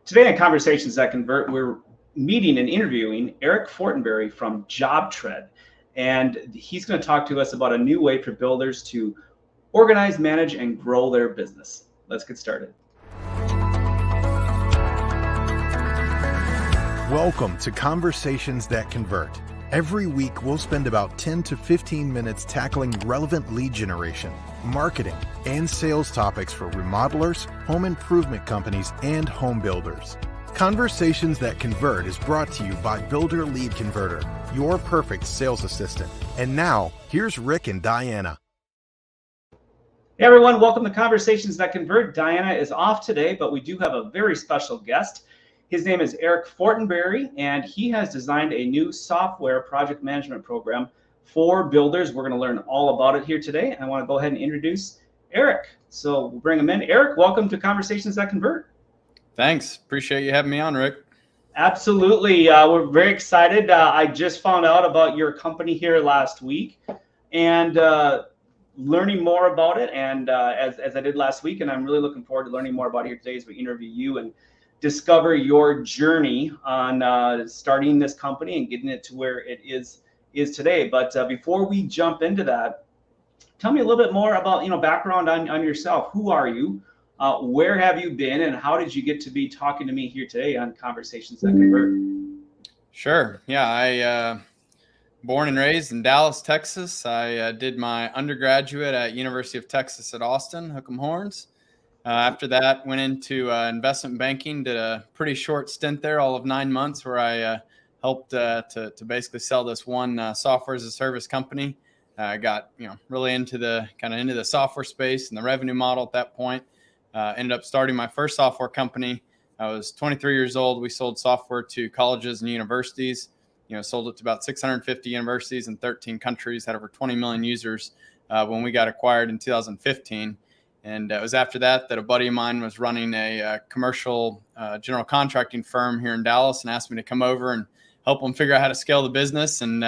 Today on Conversations That Convert, we're meeting and interviewing Eric Fortenberry from BuilderTrend. And he's going to talk to us about a new way for builders to organize, manage, and grow their business. Let's get started. Welcome to Conversations That Convert. Every week, we'll spend about 10 to 15 minutes tackling relevant lead generation, marketing, and sales topics for remodelers, home improvement companies, and home builders. Conversations That Convert is brought to you by Builder Lead Converter, your perfect sales assistant. And now, here's Rick and Diana. Hey everyone, welcome to Conversations That Convert. Diana is off today, but we do have a very special guest. His name is Eric Fortenberry, and he has designed a new software project management program for builders. We're going to learn all about it here today. I want to go ahead and introduce Eric. So we'll bring him in. Eric, welcome to Conversations That Convert. Thanks. Appreciate you having me on, Rick. Absolutely. We're very excited. I just found out about your company here last week and learning more about it. And as I did last week, and I'm really looking forward to learning more about it here today as we interview you and discover your journey on starting this company and getting it to where it is today. But before we jump into that, tell me a little bit more about background on yourself. Who are you? Where have you been, and how did you get to be talking to me here today on Conversations That Convert? Sure. Yeah, I born and raised in Dallas, Texas. I did my undergraduate at University of Texas at Austin, Hook 'em Horns. After that, went into investment banking, did a pretty short stint there, all of 9 months, where I helped to basically sell this one software as a service company. I got really into the software space and the revenue model at that point. Ended up starting my first software company. I was 23 years old. We sold software to colleges and universities. Sold it to about 650 universities in 13 countries. Had over 20 million users when we got acquired in 2015. And it was after that a buddy of mine was running a commercial general contracting firm here in Dallas and asked me to come over and help them figure out how to scale the business. And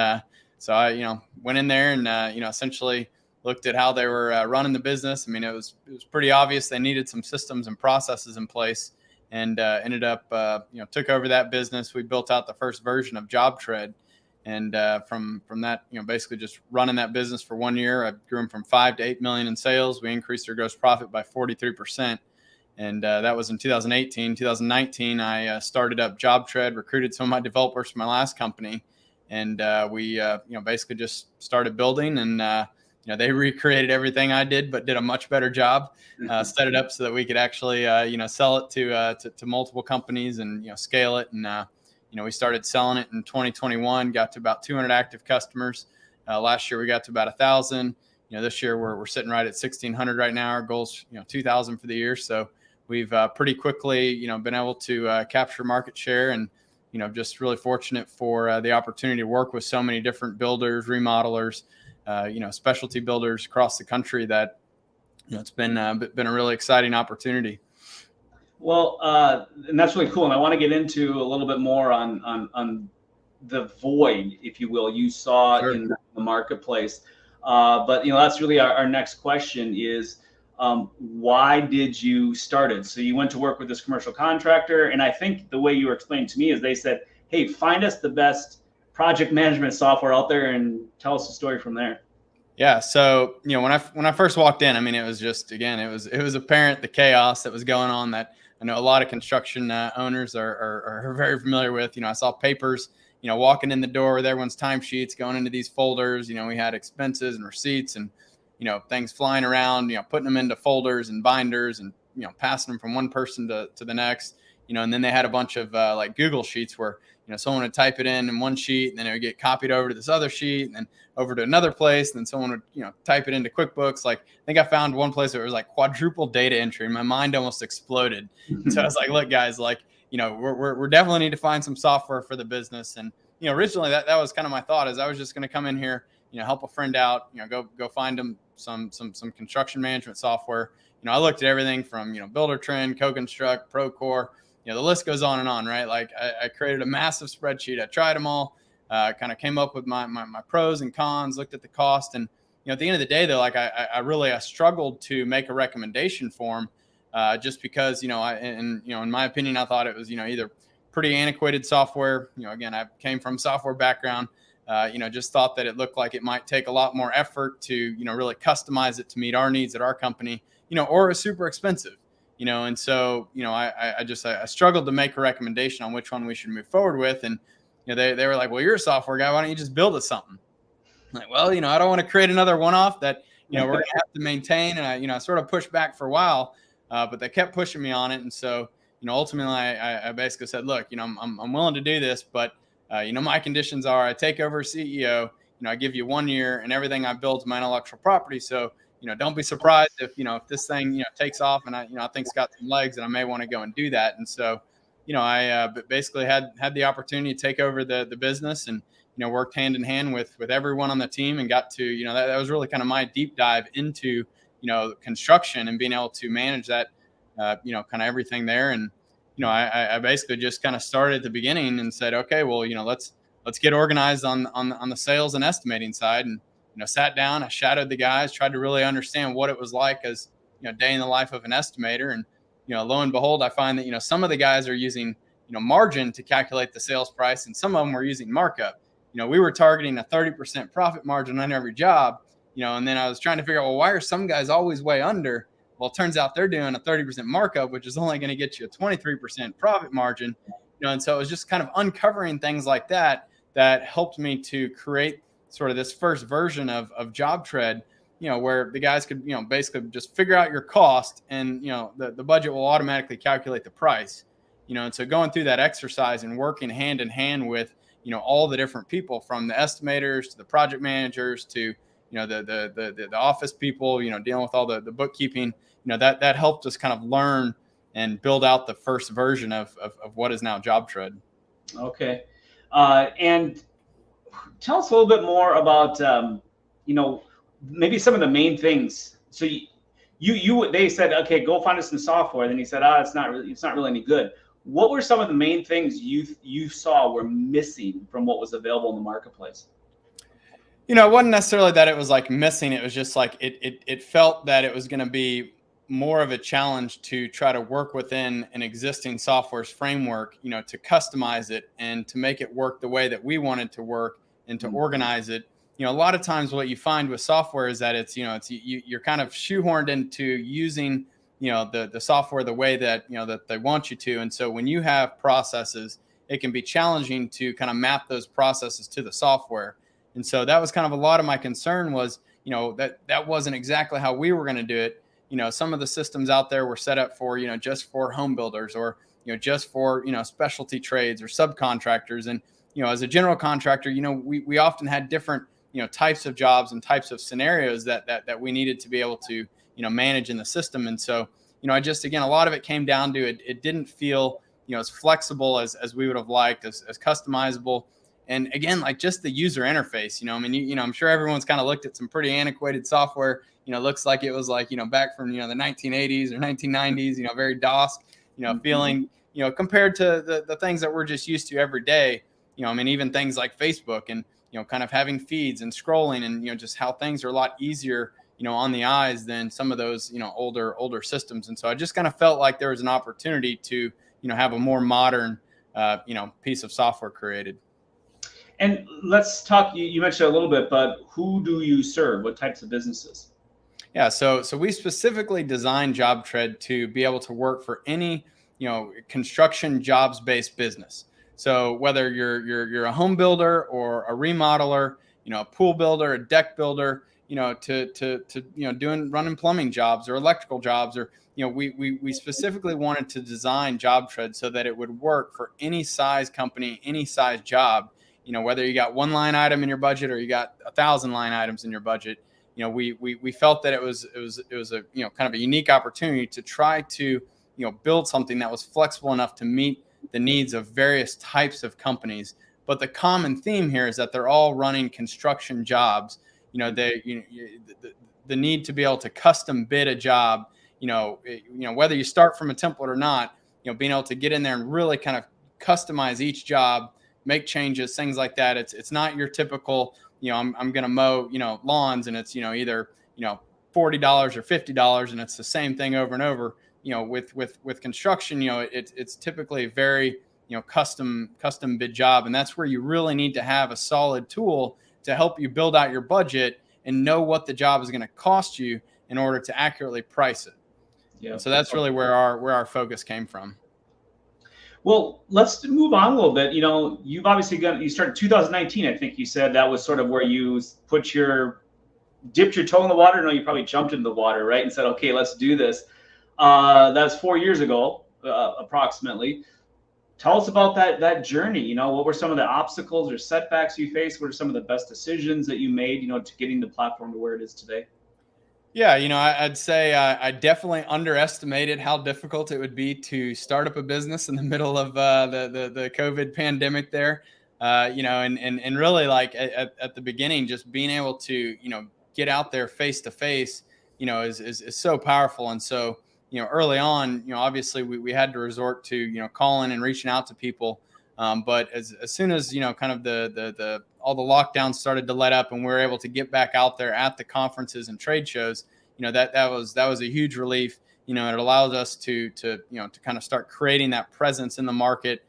so I, went in there and, essentially looked at how they were running the business. I mean, it was pretty obvious they needed some systems and processes in place, and ended up, took over that business. We built out the first version of BuilderTrend. And from that, basically just running that business for 1 year, I grew them from 5 to 8 million in sales. We increased their gross profit by 43%. And that was in 2018. 2019, I started up BuilderTrend, recruited some of my developers from my last company. And we, basically just started building, and, they recreated everything I did, but did a much better job, set it up so that we could actually, sell it to multiple companies and, scale it. And, we started selling it in 2021, got to about 200 active customers. Last year, we got to about 1,000. This year we're sitting right at 1,600 right now. Our goal's, 2,000 for the year. So we've pretty quickly, been able to capture market share, and, just really fortunate for the opportunity to work with so many different builders, remodelers, specialty builders across the country that, it's been a really exciting opportunity. Well, and that's really cool. And I want to get into a little bit more on the void, if you will, you saw Sure. in the marketplace. But, that's really our next question is, why did you start it? So you went to work with this commercial contractor. And I think the way you were explaining to me is they said, hey, find us the best project management software out there and tell us the story from there. Yeah. So, when I first walked in, I mean, it was just, again, it was apparent the chaos that was going on that I know a lot of construction owners are very familiar with. I saw papers, walking in the door with everyone's timesheets going into these folders. We had expenses and receipts and, things flying around, putting them into folders and binders and, passing them from one person to the next, and then they had a bunch of like Google Sheets where, someone would type it in one sheet, and then it would get copied over to this other sheet, and then over to another place. And then someone would, type it into QuickBooks. Like, I think I found one place where it was like quadruple data entry. My mind almost exploded. And so I was like, look, guys, like, we're definitely need to find some software for the business. And, originally that was kind of my thought, is I was just going to come in here, help a friend out, go find them some construction management software. I looked at everything from, BuilderTrend, CoConstruct, Procore, the list goes on and on, right? Like I created a massive spreadsheet. I tried them all, kind of came up with my pros and cons, looked at the cost. And, at the end of the day, though, like I struggled to make a recommendation for them just because, in my opinion, I thought it was, either pretty antiquated software. Again, I came from software background, just thought that it looked like it might take a lot more effort to, really customize it to meet our needs at our company, or is super expensive, and so, I struggled to make a recommendation on which one we should move forward with. And, they were like, well, you're a software guy. Why don't you just build us something? I'm like, well, I don't want to create another one-off that, we're going to have to maintain. And I sort of pushed back for a while, but they kept pushing me on it. And so, ultimately I basically said, look, I'm willing to do this, but, my conditions are I take over as CEO, I give you 1 year and everything I build is my intellectual property. So, don't be surprised if, if this thing, takes off and I think it's got some legs and I may want to go and do that. And so, I basically had the opportunity to take over the business and, worked hand in hand with everyone on the team and got to, that was really kind of my deep dive into, construction and being able to manage that, kind of everything there. And, I basically just kind of started at the beginning and said, okay, well, let's get organized on the sales and estimating side. And, sat down, I shadowed the guys, tried to really understand what it was like as, day in the life of an estimator. And, lo and behold, I find that, some of the guys are using, margin to calculate the sales price, and some of them were using markup. We were targeting a 30% profit margin on every job, and then I was trying to figure out, well, why are some guys always way under? Well, it turns out they're doing a 30% markup, which is only going to get you a 23% profit margin. And so it was just kind of uncovering things like that helped me to create sort of this first version of JobTrend, where the guys could, basically just figure out your cost and, the budget will automatically calculate the price, and so going through that exercise and working hand in hand with, all the different people from the estimators to the project managers to, the office people, dealing with all the bookkeeping, that helped us kind of learn and build out the first version of what is now JobTrend. Okay. And tell us a little bit more about, maybe some of the main things. So they said, okay, go find us some software. Then he said, it's not really any good. What were some of the main things you saw were missing from what was available in the marketplace? It wasn't necessarily that it was like missing. It was just like it felt that it was going to be more of a challenge to try to work within an existing software's framework, to customize it and to make it work the way that we wanted to work and to organize it. A lot of times what you find with software is that you're kind of shoehorned into using, the software the way that, that they want you to. And so when you have processes, it can be challenging to kind of map those processes to the software. And so that was kind of a lot of my concern was, that wasn't exactly how we were going to do it. Some of the systems out there were set up for, just for home builders or, just for, specialty trades or subcontractors. And, as a general contractor, we often had different, types of jobs and types of scenarios that we needed to be able to, manage in the system. And so, again, a lot of it came down to it didn't feel, as flexible as we would have liked, as customizable. And again, like just the user interface, I'm sure everyone's kind of looked at some pretty antiquated software, looks like it was like, back from, the 1980s or 1990s, very DOS, feeling, compared to the things that we're just used to every day, even things like Facebook and, kind of having feeds and scrolling and, just how things are a lot easier, on the eyes than some of those, older systems. And so I just kind of felt like there was an opportunity to, have a more modern, piece of software created. And let's talk, you mentioned a little bit, but who do you serve? What types of businesses? Yeah, so we specifically designed JobTrend to be able to work for any, construction jobs-based business. So whether you're a home builder or a remodeler, a pool builder, a deck builder, to running plumbing jobs or electrical jobs, or we specifically wanted to design JobTrend so that it would work for any size company, any size job. Whether you got one line item in your budget or you got 1,000 line items in your budget, we felt that it was a kind of a unique opportunity to try to build something that was flexible enough to meet the needs of various types of companies. But the common theme here is that they're all running construction jobs. The need to be able to custom bid a job. Whether you start from a template or not, being able to get in there and really kind of customize each job, make changes, things like that. It's not your typical, I'm going to mow, lawns and it's, either, $40 or $50 and it's the same thing over and over. with construction, it's typically a very, custom bid job. And that's where you really need to have a solid tool to help you build out your budget and know what the job is going to cost you in order to accurately price it. Yeah. So that's really where our focus came from. Well, let's move on a little bit. You've obviously you started 2019. I think you said that was sort of where you dipped your toe in the water. No, you probably jumped into the water, right? And said, okay, let's do this. That's 4 years ago, approximately. Tell us about that journey. What were some of the obstacles or setbacks you faced? What are some of the best decisions that you made, to getting the platform to where it is today? Yeah, I'd say I definitely underestimated how difficult it would be to start up a business in the middle of the COVID pandemic there. And really, like at the beginning, just being able to get out there face to face, is so powerful. And so early on, obviously we had to resort to calling and reaching out to people. But as soon as kind of the all the lockdowns started to let up and we were able to get back out there at the conferences and trade shows, that was a huge relief. It allowed us to kind of start creating that presence in the market.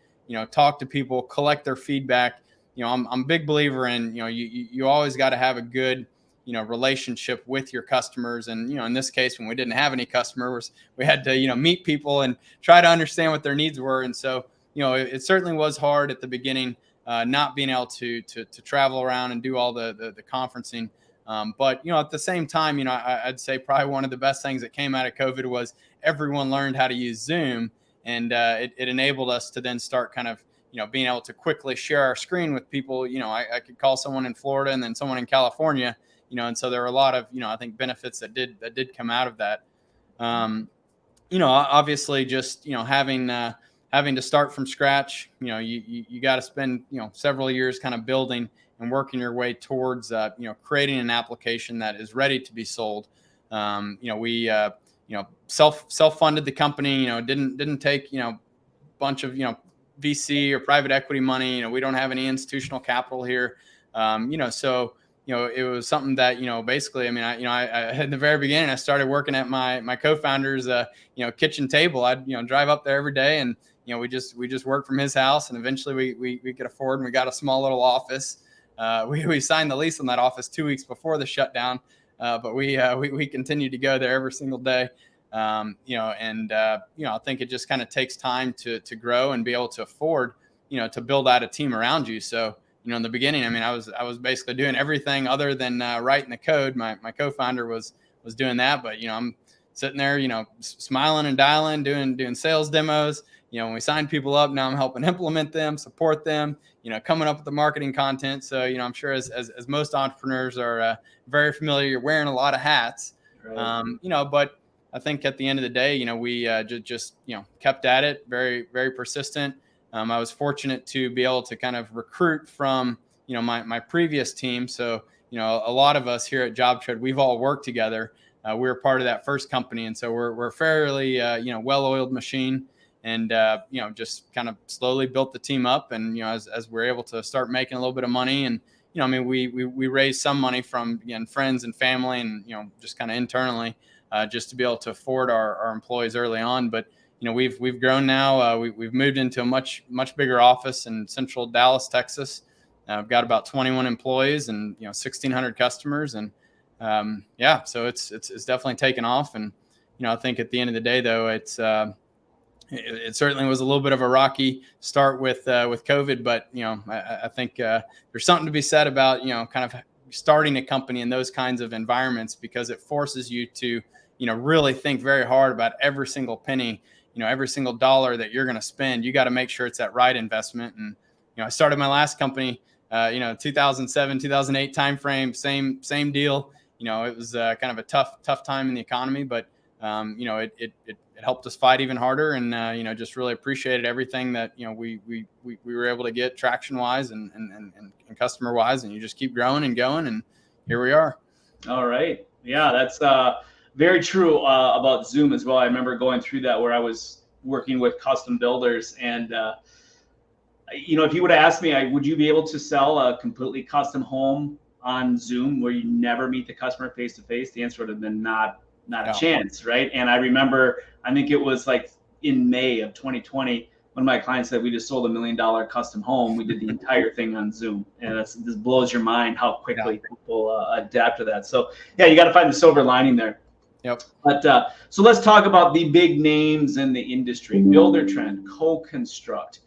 Talk to people, collect their feedback. I'm a big believer in you always got to have a good relationship with your customers. And in this case, when we didn't have any customers, we had to meet people and try to understand what their needs were. And so it certainly was hard at the beginning, not being able to travel around and do all the conferencing. But at the same time, I'd say probably one of the best things that came out of COVID was everyone learned how to use Zoom, and it enabled us to then start kind of being able to quickly share our screen with people. I could call someone in Florida and then someone in California, and so there were a lot of I think benefits that did come out of that. Obviously just having to start from scratch, you got to spend, several years kind of building and working your way towards, creating an application that is ready to be sold. We self-funded the company, didn't take, bunch of, VC or private equity money. We don't have any institutional capital here. So, it was something that, basically, I in the very beginning, I started working at my co-founder's, kitchen table. I'd, drive up there every day and, we just worked from his house, and eventually we could afford, and we got a small little office. We signed the lease on that office 2 weeks before the shutdown. But we continued to go there every single day. I think it just kind of takes time to grow and be able to afford, to build out a team around you. So, in the beginning, I was basically doing everything other than writing the code. My co-founder was doing that, but I'm sitting there, smiling and dialing, doing sales demos. When we sign people up, now I'm helping implement them, support them, coming up with the marketing content. So, I'm sure as most entrepreneurs are very familiar, you're wearing a lot of hats. Right. But I think at the end of the day, we just kept at it, very, very persistent. I was fortunate to be able to kind of recruit from, my previous team. So, a lot of us here at BuilderTrend, we've all worked together. We were part of that first company. And so we're fairly, well-oiled machine, and, just kind of slowly built the team up. And, as we're able to start making a little bit of money, and, we raised some money from, again, friends and family, and, just kind of internally, just to be able to afford our employees early on. But, we've grown now. We've moved into a much bigger office in central Dallas, Texas. I've got about 21 employees and 1,600 customers, and so it's definitely taken off. And I think at the end of the day, though, it certainly was a little bit of a rocky start with COVID, but I think there's something to be said about kind of starting a company in those kinds of environments, because it forces you to really think very hard about every single penny. Every single dollar that you're going to spend, you got to make sure it's that right investment. And, I started my last company, 2007, 2008 timeframe, same deal. It was kind of a tough time in the economy, but, it helped us fight even harder, and, just really appreciated everything that, we were able to get traction wise and customer wise, and you just keep growing and going, and here we are. All right. Yeah, that's, very true about Zoom as well. I remember going through that, where I was working with custom builders, and if you would have asked me, would you be able to sell a completely custom home on Zoom where you never meet the customer face to face? The answer would have been not not a Yeah. chance, right? And I remember, I think it was like in May of 2020, one of my clients said we just sold $1 million custom home. We did the entire thing on Zoom, and this blows your mind how quickly people adapt to that. So yeah, you got to find the silver lining there. Yep. But so let's talk about the big names in the industry: BuilderTrend, Co-Construct.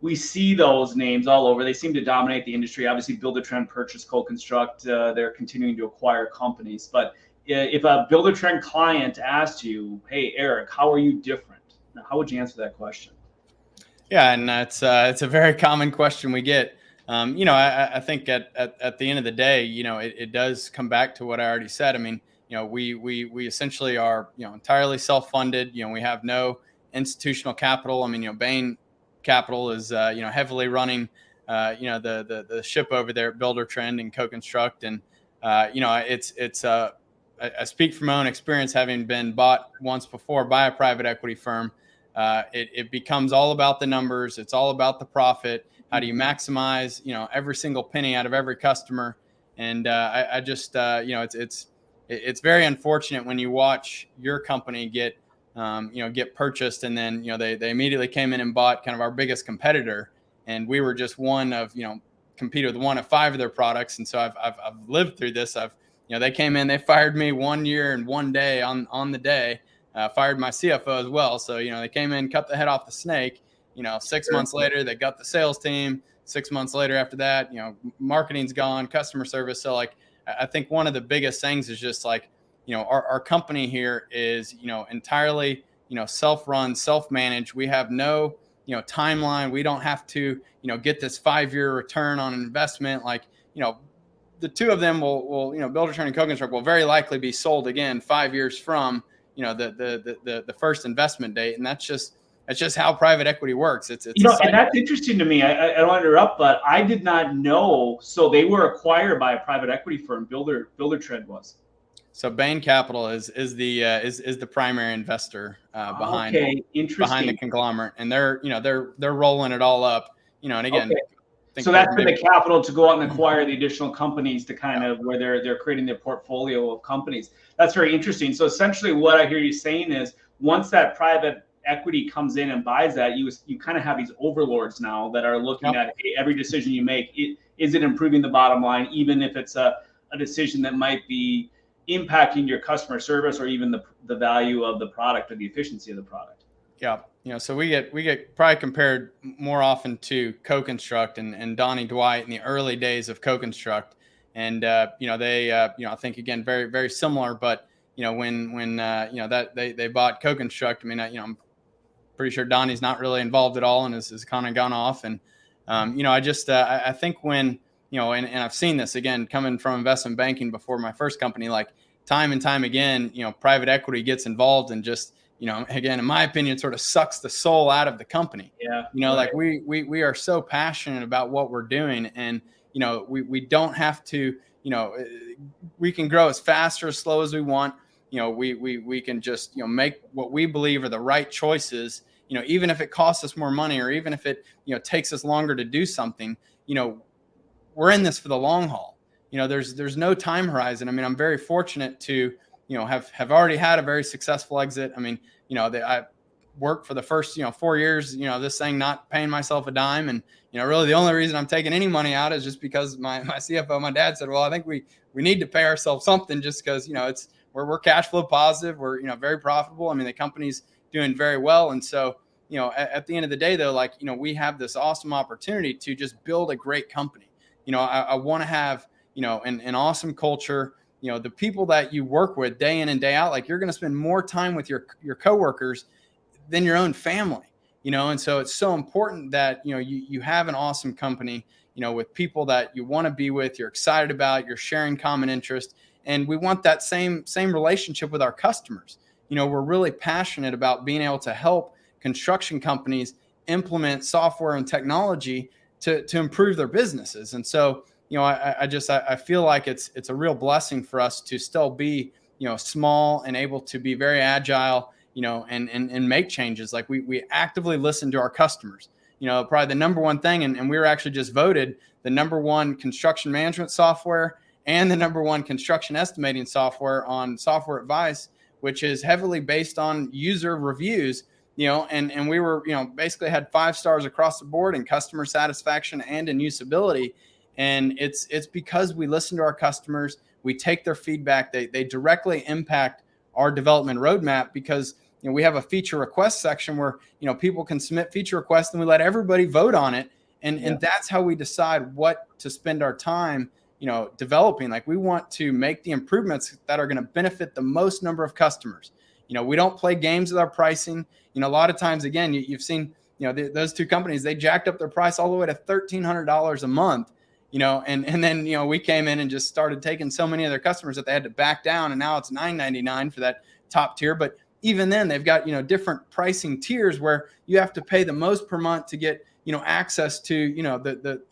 We see those names all over. They seem to dominate the industry. Obviously, BuilderTrend purchased Co-Construct. They're continuing to acquire companies. But if a BuilderTrend client asked you, "Hey, Eric, how are you different?" Now, how would you answer that question? Yeah, and it's a very common question we get. I think at the end of the day, it does come back to what I already said. I mean, we essentially are, entirely self-funded. We have no institutional capital. I mean, Bain Capital is, heavily running, the ship over there at BuilderTrend and Co-Construct. And, I speak from my own experience, having been bought once before by a private equity firm. It becomes all about the numbers. It's all about the profit. How do you maximize, every single penny out of every customer? And I just, it's very unfortunate when you watch your company get purchased, and then, they immediately came in and bought kind of our biggest competitor. And we were just one of, competed with one of 5 of their products. And so I've lived through this. They came in, they fired me 1 year and 1 day on the day. Fired my CFO as well. So, they came in, cut the head off the snake. 6 months later, they got the sales team. 6 months later after that, marketing's gone, customer service. So like, I think one of the biggest things is just like, our company here is, entirely, self-run, self-managed. We have no, timeline. We don't have to, get this 5-year return on an investment. Like, the 2 of them will BuilderTrend and Co-Construct will very likely be sold again 5 years from, the first investment date. And that's just how private equity works. It's and that's interesting to me. I don't want to interrupt, but I did not know. So they were acquired by a private equity firm. BuilderTrend was. So Bain Capital is the primary investor behind the conglomerate, and they're rolling it all up. And again. Okay. So that's been the capital to go out and acquire the additional companies to kind of where they're creating their portfolio of companies. That's very interesting. So essentially what I hear you saying is once that private equity comes in and buys that, you kind of have these overlords now that are looking at every decision you make. Is it improving the bottom line, even if it's a decision that might be impacting your customer service or even the value of the product or the efficiency of the product? Yeah. So we get probably compared more often to Co-Construct and Donnie Dwight in the early days of Co-Construct. And, they, I think again, very, very similar, but, when that they bought Co-Construct, I mean, I'm pretty sure Donnie's not really involved at all and has kind of gone off. And, I think when, and I've seen this again, coming from investment banking before my first company, like time and time again, private equity gets involved and just, again, in my opinion, sort of sucks the soul out of the company. Yeah. Like we are so passionate about what we're doing, and, we don't have to, we can grow as fast or as slow as we want. We can just, make what we believe are the right choices, even if it costs us more money, or even if it, takes us longer to do something, we're in this for the long haul. There's no time horizon. I mean, I'm very fortunate to, have already had a very successful exit. I mean, I worked for the first, 4 years, this thing, not paying myself a dime. And, really the only reason I'm taking any money out is just because my CFO, my dad said, well, I think we need to pay ourselves something, just because, we're cash flow positive. We're, very profitable. I mean, the company's doing very well. And so, at the end of the day though, like, we have this awesome opportunity to just build a great company. I want to have, an awesome culture. The people that you work with day in and day out, like, you're going to spend more time with your coworkers than your own family, and so it's so important that, you have an awesome company, with people that you want to be with, you're excited about, you're sharing common interest. And we want that same relationship with our customers. We're really passionate about being able to help construction companies implement software and technology to improve their businesses. And so, I feel like it's a real blessing for us to still be, small and able to be very agile, and make changes. Like we actively listen to our customers. Probably the number one thing, and we were actually just voted the number one construction management software and the number one construction estimating software on Software Advice which is heavily based on user reviews, and we were, basically had 5 stars across the board in customer satisfaction and in usability. And it's because we listen to our customers, we take their feedback, they directly impact our development roadmap, because we have a feature request section where people can submit feature requests and we let everybody vote on it, and that's how we decide what to spend our time developing. Like, we want to make the improvements that are going to benefit the most number of customers. We don't play games with our pricing. A lot of times, again, you've seen those 2 companies, they jacked up their price all the way to $1,300 a month. And then, we came in and just started taking so many of their customers that they had to back down, and now it's $9.99 for that top tier. But even then, they've got, different pricing tiers where you have to pay the most per month to get, access to,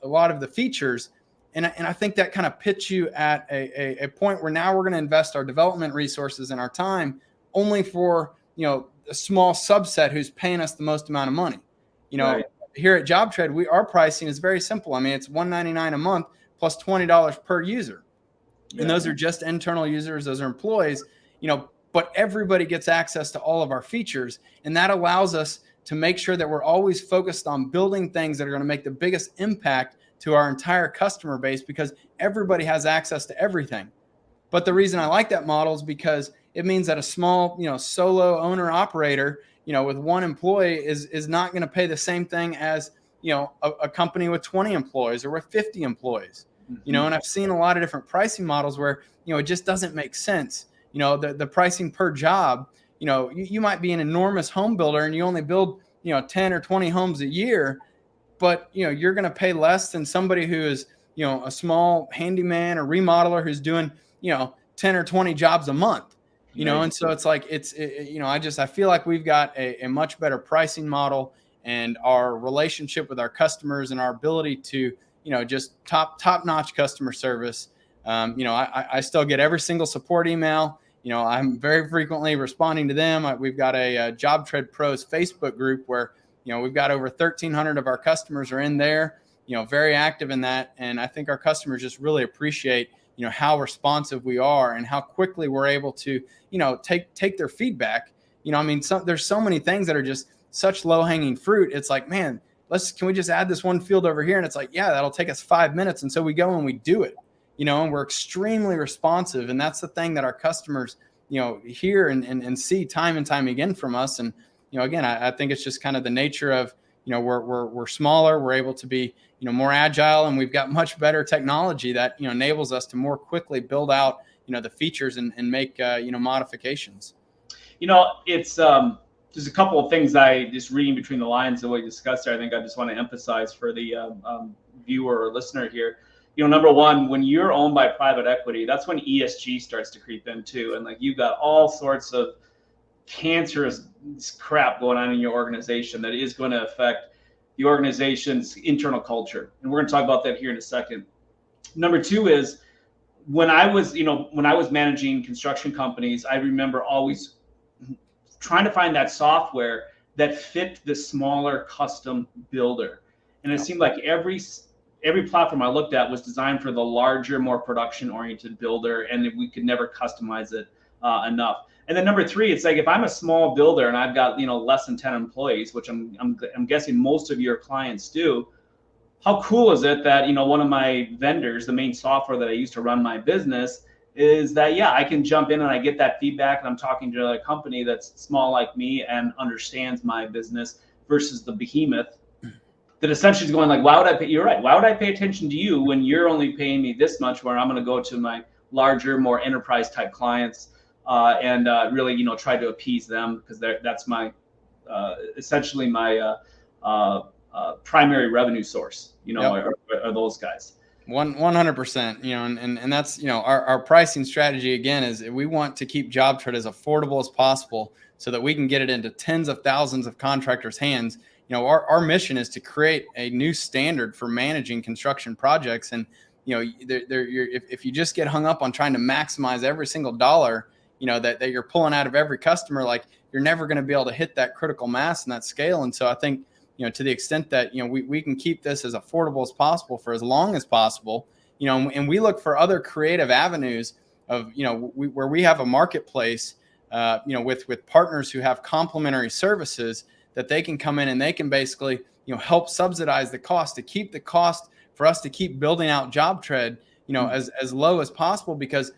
a lot of the features. And I think that kind of puts you at a point where now we're going to invest our development resources and our time only for, a small subset who's paying us the most amount of money. Right. Here at JobTrend, our pricing is very simple. I mean, it's $199 a month plus $20 per user. Yeah. And those are just internal users. Those are employees, but everybody gets access to all of our features. And that allows us to make sure that we're always focused on building things that are going to make the biggest impact to our entire customer base, because everybody has access to everything. But the reason I like that model is because it means that a small, solo owner operator, with 1 employee is not going to pay the same thing as, a company with 20 employees or with 50 employees. And I've seen a lot of different pricing models where, it just doesn't make sense. The pricing per job, you might be an enormous home builder and you only build, 10 or 20 homes a year, but, you're going to pay less than somebody who is, a small handyman or remodeler who's doing, 10 or 20 jobs a month. And so it's like, I feel like we've got a much better pricing model, and our relationship with our customers and our ability to, just top-notch customer service. I still get every single support email. I'm very frequently responding to them. We've got a JobTrend Pros Facebook group where, we've got over 1,300 of our customers are in there, very active in that. And I think our customers just really appreciate, how responsive we are and how quickly we're able to, take their feedback. There's so many things that are just such low hanging fruit. It's like, man, can we just add this one field over here? And it's like, yeah, that'll take us 5 minutes. And so we go and we do it, and we're extremely responsive. And that's the thing that our customers, hear and see time and time again from us. And, again, I think it's just kind of the nature of, we're smaller, we're able to be, more agile, and we've got much better technology that, enables us to more quickly build out, the features and make, modifications. It's there's a couple of things I just reading between the lines of what you discussed there. I think I just want to emphasize for the viewer or listener here. Number one, when you're owned by private equity, that's when ESG starts to creep in too. And like, you've got all sorts of cancerous crap going on in your organization that is going to affect the organization's internal culture. And we're going to talk about that here in a second. Number two is, when I was managing construction companies, I remember always trying to find that software that fit the smaller custom builder. And it seemed like every platform I looked at was designed for the larger, more production-oriented builder, and we could never customize it enough. And then number three, it's like, if I'm a small builder and I've got less than 10 employees, which I'm guessing most of your clients do, how cool is it that one of my vendors, the main software that I use to run my business, is that I can jump in and I get that feedback, and I'm talking to a company that's small like me and understands my business, versus the behemoth that essentially is going like, why would I pay? You're right. Why would I pay attention to you when you're only paying me this much, where I'm going to go to my larger, more enterprise type clients and really, try to appease them, because that's my essentially my primary revenue source, are those guys. 100%, and that's, our pricing strategy again is we want to keep JobTrend as affordable as possible so that we can get it into tens of thousands of contractors' hands. Our mission is to create a new standard for managing construction projects. And, if you just get hung up on trying to maximize every single dollar, that you're pulling out of every customer, like, you're never going to be able to hit that critical mass and that scale. And so I think, to the extent that, we can keep this as affordable as possible for as long as possible, and we look for other creative avenues of, where we have a marketplace with partners who have complementary services that they can come in and they can basically, help subsidize the cost to keep the cost for us to keep building out JobTrend, as low as possible, because,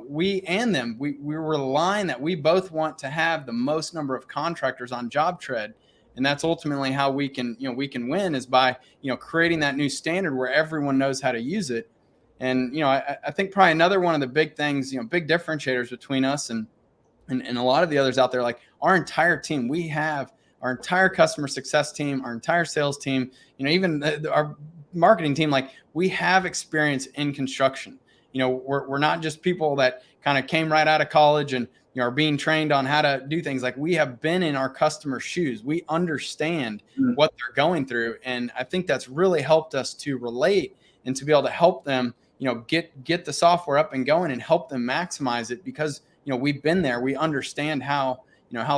we and them, we're relying that we both want to have the most number of contractors on JobTrend. And that's ultimately how we can win, is by, creating that new standard where everyone knows how to use it. And, I think probably another one of the big things, big differentiators between us and a lot of the others out there, like our entire team, we have our entire customer success team, our entire sales team, even our marketing team, like we have experience in construction. We're not just people that kind of came right out of college and, are being trained on how to do things. Like we have been in our customers' shoes. We understand what they're going through. And I think that's really helped us to relate and to be able to help them, get the software up and going and help them maximize it, because, we've been there. We understand how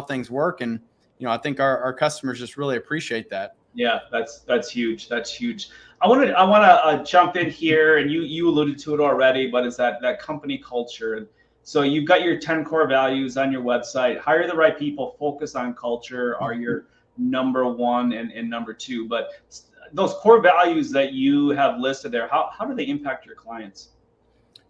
things work. And, I think our customers just really appreciate that. Yeah, that's huge. That's huge. I want to jump in here, and you alluded to it already, but it's that company culture. So you've got your 10 core values on your website. Hire the right people, focus on culture are your number one and number two. But those core values that you have listed there, how do they impact your clients?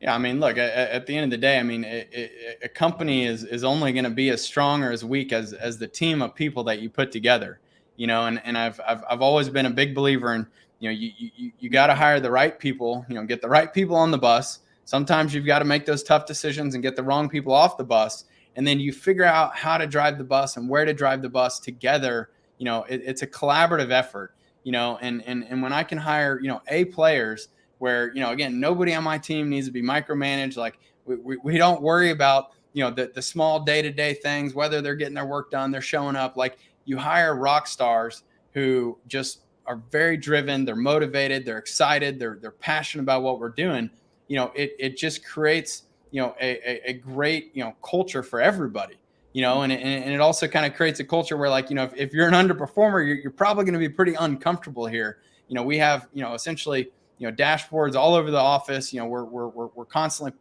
Yeah, I mean, look, at the end of the day, I mean, a company is only going to be as strong or as weak as the team of people that you put together, and I've always been a big believer in, you got to hire the right people, get the right people on the bus. Sometimes you've got to make those tough decisions and get the wrong people off the bus. And then you figure out how to drive the bus and where to drive the bus together. It's a collaborative effort, and when I can hire, A players, where, again, nobody on my team needs to be micromanaged. Like we don't worry about, the small day-to-day things, whether they're getting their work done, they're showing up. Like you hire rock stars who just are very driven. They're motivated. They're excited. They're passionate about what we're doing. It just creates, a great, culture for everybody, and it also kind of creates a culture where, like, if you're an underperformer, you're probably going to be pretty uncomfortable here. We have, essentially, dashboards all over the office. We're constantly,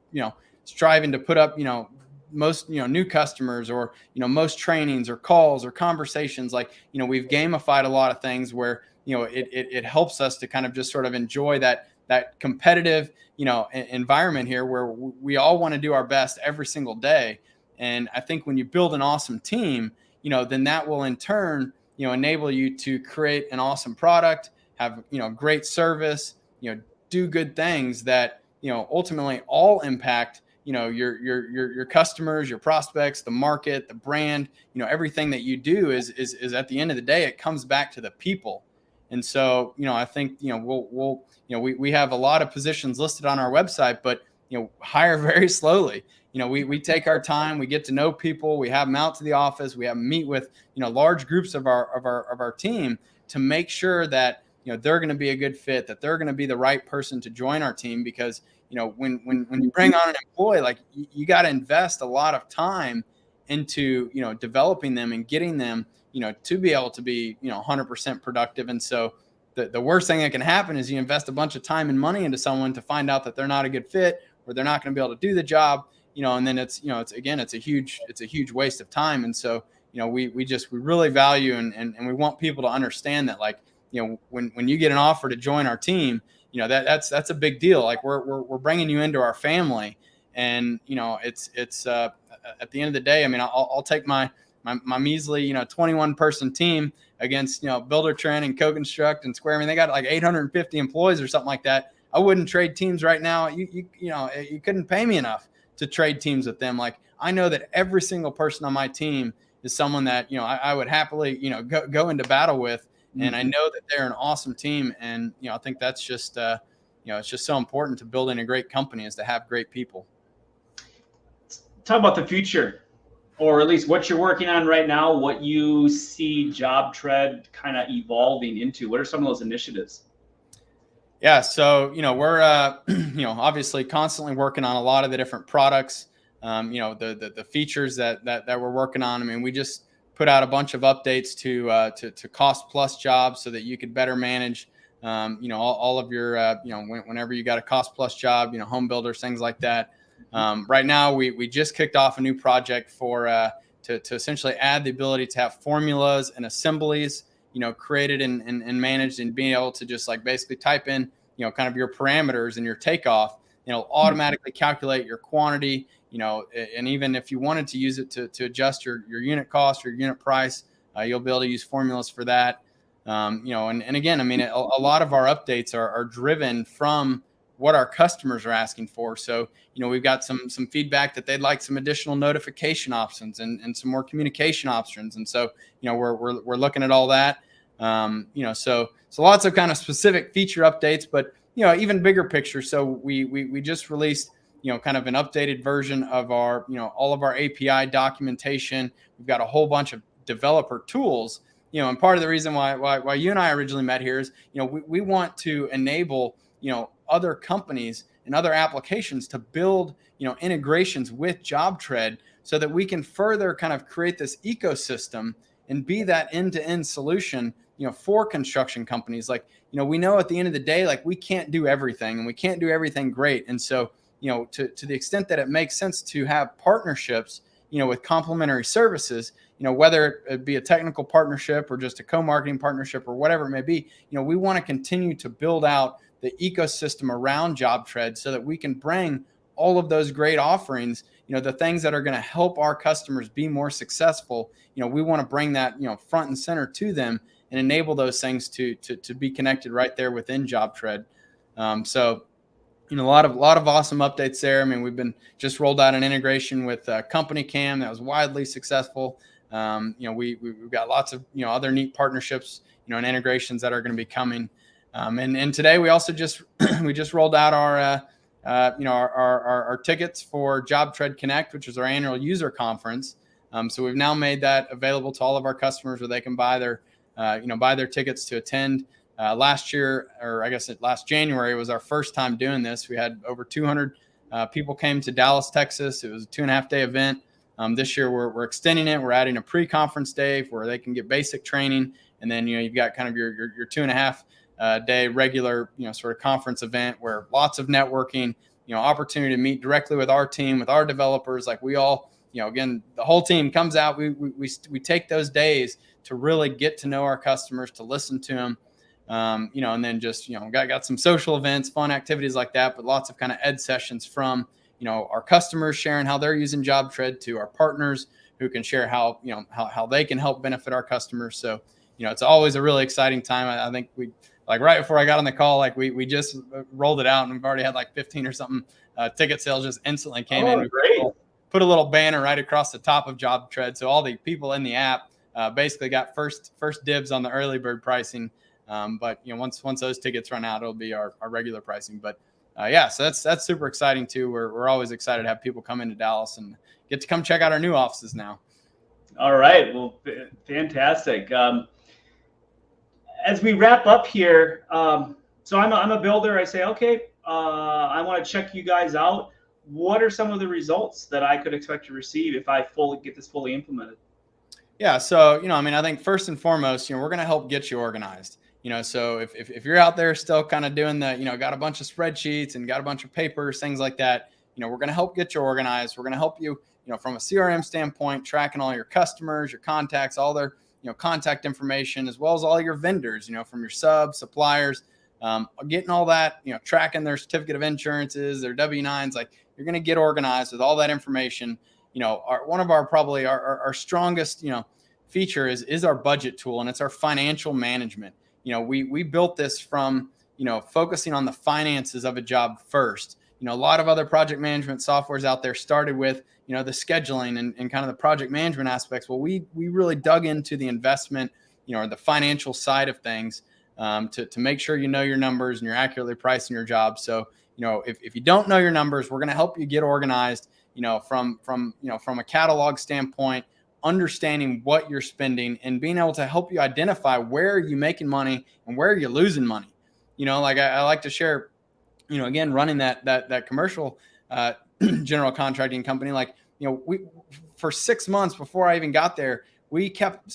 striving to put up, most, new customers, or, most trainings or calls or conversations. Like, we've gamified a lot of things where, it helps us to kind of just sort of enjoy that competitive, environment here, where we all want to do our best every single day. And I think when you build an awesome team, then that will in turn, enable you to create an awesome product, have, great service, do good things that, ultimately all impact, your customers, your prospects, the market, the brand. Everything that you do is at the end of the day, it comes back to the people. And so, I think, we have a lot of positions listed on our website, but, hire very slowly. We take our time, we get to know people, we have them out to the office, we have them meet with, large groups of our team to make sure that, they're going to be a good fit, that they're going to be the right person to join our team. Because, when you bring on an employee, like you got to invest a lot of time into, developing them and getting them, to be able to be, 100% productive. And so the worst thing that can happen is you invest a bunch of time and money into someone to find out that they're not a good fit, or they're not going to be able to do the job, and then it's a huge waste of time. And so, we really value and we want people to understand that, like, when you get an offer to join our team, that's a big deal. Like we're bringing you into our family, and it's at the end of the day, I mean, I'll take my measly 21 person team against BuilderTrend and Co-Construct and Square. I mean, they got like 850 employees or something like that. I wouldn't trade teams right now. You couldn't pay me enough to trade teams with them. Like I know that every single person on my team is someone that I would happily go into battle with. And I know that they're an awesome team. And, I think that's just, it's just so important to building a great company, is to have great people. Talk about the future, or at least what you're working on right now, what you see JobTrend kind of evolving into. What are some of those initiatives? Yeah. So, we're, obviously constantly working on a lot of the different products, the features that we're working on. I mean, we just put out a bunch of updates to cost plus jobs so that you could better manage, all of your, whenever you got a cost plus job, home builders, things like that. Right now, we just kicked off a new project for to essentially add the ability to have formulas and assemblies, created and managed, and being able to just like basically type in, kind of your parameters and your takeoff, automatically calculate your quantity, and even if you wanted to use it to adjust your unit cost or unit price, you'll be able to use formulas for that. And again, I mean, a lot of our updates are driven from what our customers are asking for. So, we've got some feedback that they'd like some additional notification options and some more communication options. And so, we're looking at all that. So lots of kind of specific feature updates, but, even bigger picture. So we just released, kind of an updated version of our, all of our API documentation. We've got a whole bunch of developer tools, and part of the reason why you and I originally met here is, we want to enable, other companies and other applications to build, integrations with JobTread so that we can further kind of create this ecosystem and be that end-to-end solution, for construction companies. Like, we know at the end of the day, like we can't do everything and we can't do everything great. And so, to the extent that it makes sense to have partnerships, with complementary services, whether it be a technical partnership or just a co-marketing partnership or whatever it may be, we want to continue to build out the ecosystem around JobTread so that we can bring all of those great offerings, the things that are going to help our customers be more successful. We want to bring that, front and center to them and enable those things to be connected right there within JobTread. So, a lot of awesome updates there. I mean, we've been just rolled out an integration with Company Cam that was widely successful. We've got lots of, other neat partnerships, and integrations that are going to be coming. And today we also just rolled out our tickets for JobTread Connect, which is our annual user conference. So we've now made that available to all of our customers where they can buy their tickets to attend. Last year, or I guess last January, was our first time doing this. We had over 200 people came to Dallas, Texas. It was a 2.5-day event. This year we're extending it. We're adding a pre-conference day where they can get basic training, and then you've got kind of your 2.5 day regular sort of conference event where lots of networking, opportunity to meet directly with our team, with our developers. Like we all, again, the whole team comes out. We take those days to really get to know our customers, to listen to them. And then just, got some social events, fun activities like that, but lots of kind of ed sessions from, our customers sharing how they're using JobTread to our partners who can share how they can help benefit our customers. So, it's always a really exciting time. I think right before I got on the call, we just rolled it out and we've already had like 15 or something ticket sales just instantly came in. Great. Put a little banner right across the top of JobTread. So all the people in the app basically got first dibs on the early bird pricing. But once those tickets run out, it'll be our regular pricing. But so that's super exciting too. We're always excited to have people come into Dallas and get to come check out our new offices now. All right, well, fantastic. As we wrap up here, so I'm a builder. I say, okay, I want to check you guys out. What are some of the results that I could expect to receive if I get this fully implemented? Yeah, so I think first and foremost, we're going to help get you organized. So if you're out there still kind of doing the, got a bunch of spreadsheets and got a bunch of papers, things like that, we're going to help get you organized. We're going to help you, from a CRM standpoint, tracking all your customers, your contacts, all their, contact information, as well as all your vendors, from your suppliers, getting all that, tracking their certificate of insurances, their W-9s. Like you're going to get organized with all that information. One of our strongest, feature is our budget tool, and it's our financial management. We built this from, focusing on the finances of a job first. A lot of other project management softwares out there started with, the scheduling and kind of the project management aspects. Well, we really dug into the investment, or the financial side of things, to make sure you know your numbers and you're accurately pricing your job. So, if you don't know your numbers, we're going to help you get organized, from a catalog standpoint, understanding what you're spending and being able to help you identify where you're making money and where you're losing money. Like I like to share, again, running that commercial general contracting company, like, we for 6 months before I even got there, we kept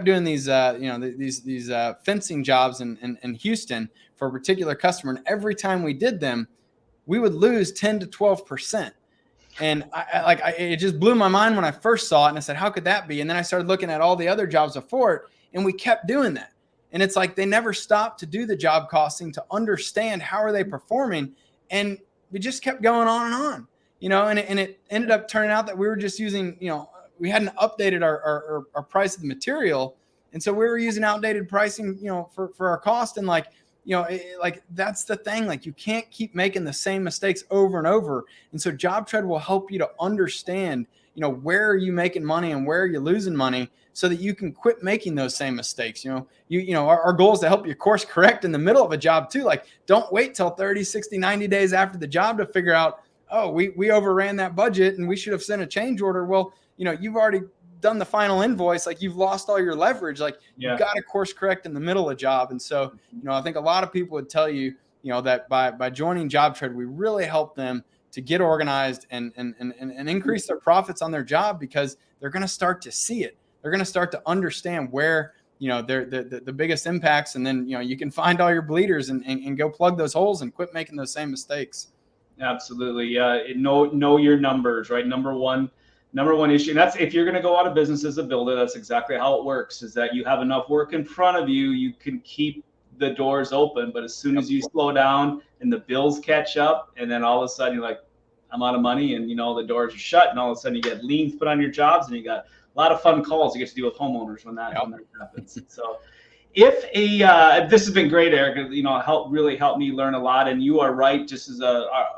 doing these these fencing jobs in Houston for a particular customer, and every time we did them, we would lose 10 to 12%. And it just blew my mind when I first saw it. And I said, how could that be? And then I started looking at all the other jobs before it, and we kept doing that. And it's like they never stopped to do the job costing to understand how are they performing. And we just kept going on and on, and it ended up turning out that we were just using, we hadn't updated our price of the material. And so we were using outdated pricing, for our cost. And that's the thing. Like, you can't keep making the same mistakes over and over. And so JobTread will help you to understand, where are you making money and where are you losing money, so that you can quit making those same mistakes. Our goal is to help you course correct in the middle of a job too. Like, don't wait till 30, 60, 90 days after the job to figure out, oh, we overran that budget and we should have sent a change order. Well, you've already done the final invoice. Like, you've lost all your leverage. Like, you've got to course correct in the middle of a job. And so, I think a lot of people would tell you, that by joining JobTread, we really help them to get organized and increase their profits on their job, because they're going to start to see it. They're going to start to understand where, they're the biggest impacts. And then, you can find all your bleeders and go plug those holes and quit making those same mistakes. Absolutely. Yeah. Know your numbers, right? Number one issue. And that's, if you're going to go out of business as a builder, that's exactly how it works, is that you have enough work in front of you. You can keep the doors open, but as soon as you slow down and the bills catch up, and then all of a sudden you're like, I'm out of money, and the doors are shut, and all of a sudden you get liens put on your jobs, and you got a lot of fun calls you get to deal with homeowners when that happens. So this has been great, Eric, really helped me learn a lot. And you are right. Just as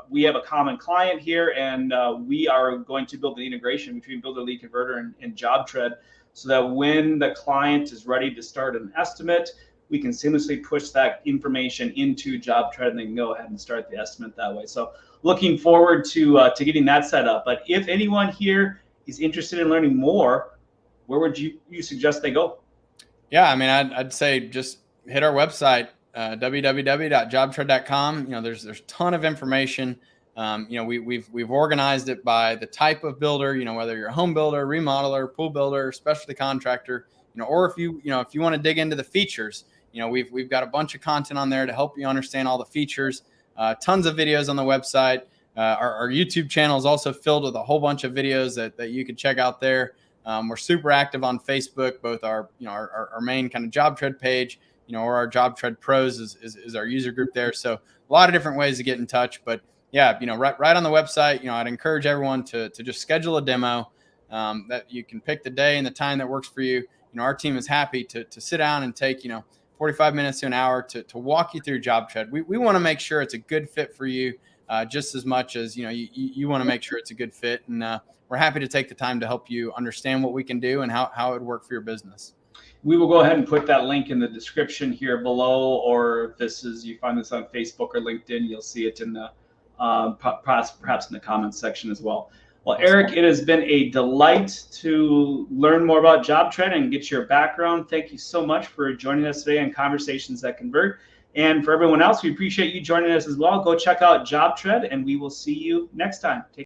we have a common client here, and we are going to build the integration between Builder Lead Converter and JobTread, so that when the client is ready to start an estimate, we can seamlessly push that information into JobTread, and they can go ahead and start the estimate that way. So looking forward to getting that set up. But if anyone here is interested in learning more, where would you suggest they go? Yeah, I mean, I'd say just hit our website, www.jobtread.com. There's a ton of information. We've organized it by the type of builder, whether you're a home builder, remodeler, pool builder, specialty contractor, or if you want to dig into the features, we've got a bunch of content on there to help you understand all the features. Tons of videos on the website. Our YouTube channel is also filled with a whole bunch of videos that you can check out there. We're super active on Facebook, both our main kind of JobTread page, or our JobTread Pros is our user group there. So a lot of different ways to get in touch. But yeah, right on the website, I'd encourage everyone to just schedule a demo, that you can pick the day and the time that works for you. Our team is happy to sit down and take, 45 minutes to an hour to walk you through JobTread. We want to make sure it's a good fit for you, just as much as, you want to make sure it's a good fit. And we're happy to take the time to help you understand what we can do and how it would work for your business. We will go ahead and put that link in the description here below, or if you find this on Facebook or LinkedIn, you'll see it in the perhaps in the comments section as well. Well, Eric, it has been a delight to learn more about JobTread and get your background. Thank you so much for joining us today on Conversations That Convert. And for everyone else, we appreciate you joining us as well. Go check out JobTread, and we will see you next time.